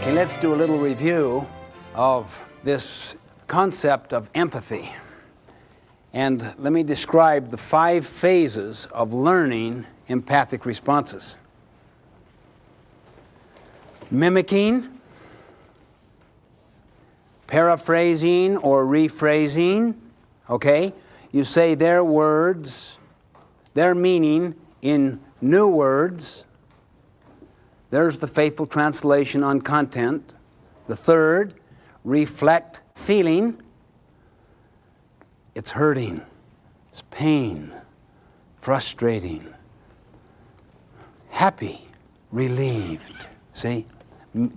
Okay, let's do a little review of this concept of empathy. And let me describe the 5 phases of learning empathic responses. Mimicking, paraphrasing or rephrasing, okay? You say their words, their meaning in new words. There's the faithful translation on content. The third, reflect feeling. It's hurting, it's pain, frustrating, happy, relieved. See?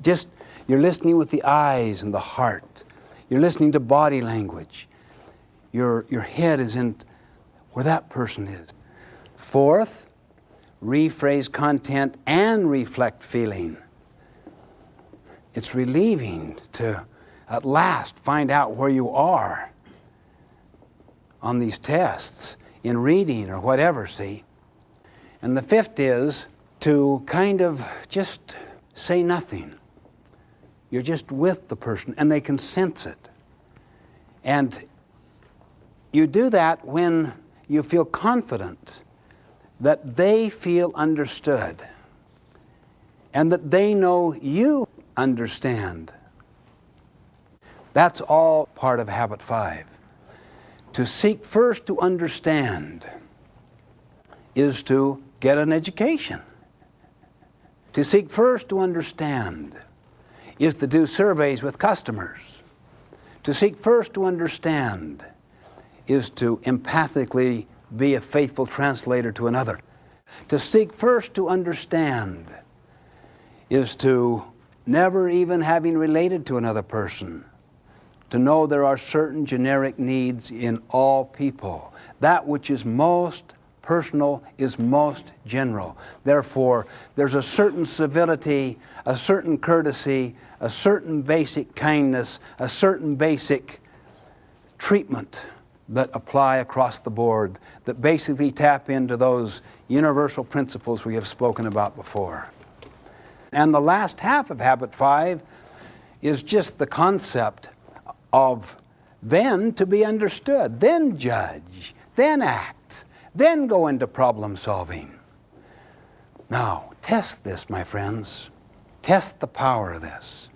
Just, you're listening with the eyes and the heart. You're listening to body language. Your head is in where that person is. Fourth, rephrase content and reflect feeling. It's relieving to at last find out where you are on these tests, in reading or whatever, see? And the fifth is to kind of just say nothing. You're just with the person and they can sense it. And you do that when you feel confident that they feel understood and that they know you understand. That's all part of habit 5. To seek first to understand is to get an education. To seek first to understand is to do surveys with customers. To seek first to understand is to empathically be a faithful translator to another. To seek first to understand is to, never even having related to another person, to know there are certain generic needs in all people. That which is most personal is most general. Therefore, there's a certain civility, a certain courtesy, a certain basic kindness, a certain basic treatment that apply across the board, that basically tap into those universal principles we have spoken about before. And the last half of habit 5 is just the concept of then to be understood, then judge, then act, then go into problem solving. Now, test this, my friends. Test the power of this.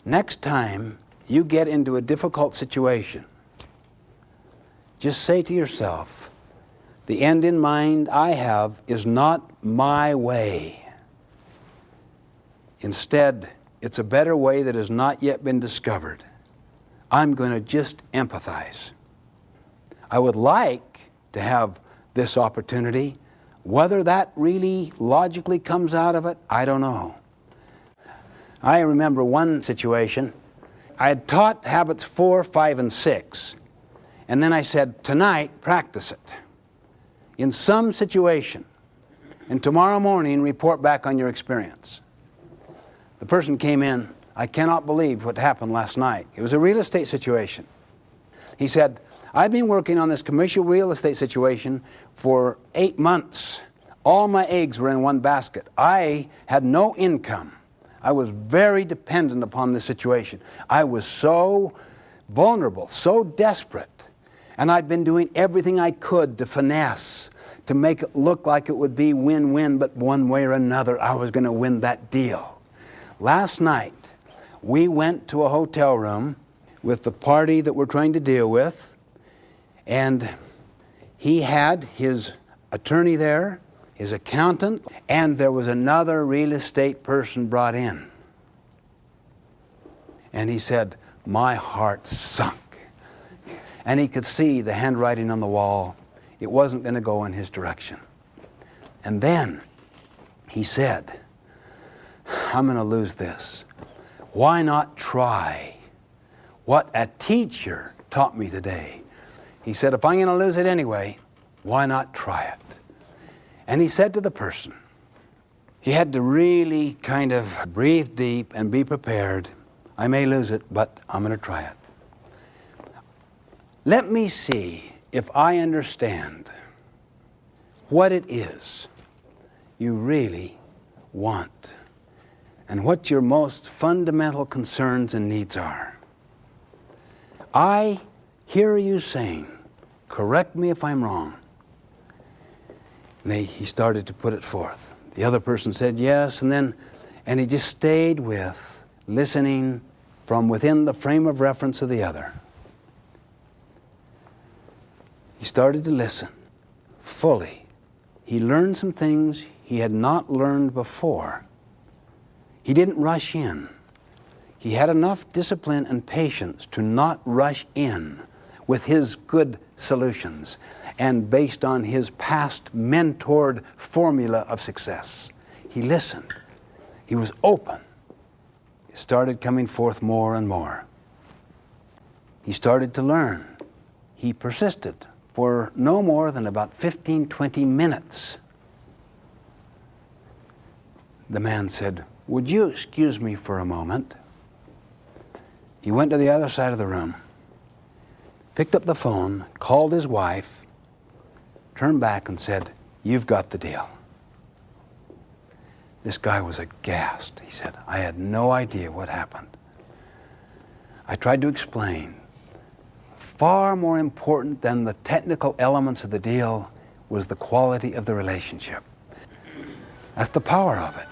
Next time you get into a difficult situation, just say to yourself, the end in mind I have is not my way. Instead, it's a better way that has not yet been discovered. I'm going to just empathize. I would like to have this opportunity. Whether that really logically comes out of it, I don't know. I remember one situation. I had taught habits 4, 5, and 6. And then I said, tonight, practice it in some situation. And tomorrow morning, report back on your experience. The person came in, I cannot believe what happened last night. It was a real estate situation. He said, I've been working on this commercial real estate situation for 8 months. All my eggs were in one basket. I had no income. I was very dependent upon this situation. I was so vulnerable, so desperate. And I'd been doing everything I could to finesse, to make it look like it would be win-win, but one way or another, I was going to win that deal. Last night, we went to a hotel room with the party that we're trying to deal with, and he had his attorney there, his accountant, and there was another real estate person brought in. And he said, my heart sunk. And he could see the handwriting on the wall. It wasn't going to go in his direction. And then he said, I'm going to lose this. Why not try what a teacher taught me today? He said, if I'm going to lose it anyway, why not try it? And he said to the person, he had to really kind of breathe deep and be prepared. I may lose it, but I'm going to try it. Let me see if I understand what it is you really want and what your most fundamental concerns and needs are, I hear you saying, correct me if I'm wrong. And he started to put it forth. The other person said yes, and he just stayed with listening from within the frame of reference of the other. He started to listen fully. He learned some things he had not learned before. He didn't rush in. He had enough discipline and patience to not rush in with his good solutions and based on his past mentored formula of success. He listened. He was open. It started coming forth more and more. He started to learn. He persisted for no more than about 15, 20 minutes. The man said, "Would you excuse me for a moment?" He went to the other side of the room, picked up the phone, called his wife, turned back and said, "You've got the deal." This guy was aghast. He said, "I had no idea what happened." I tried to explain. Far more important than the technical elements of the deal was the quality of the relationship. That's the power of it.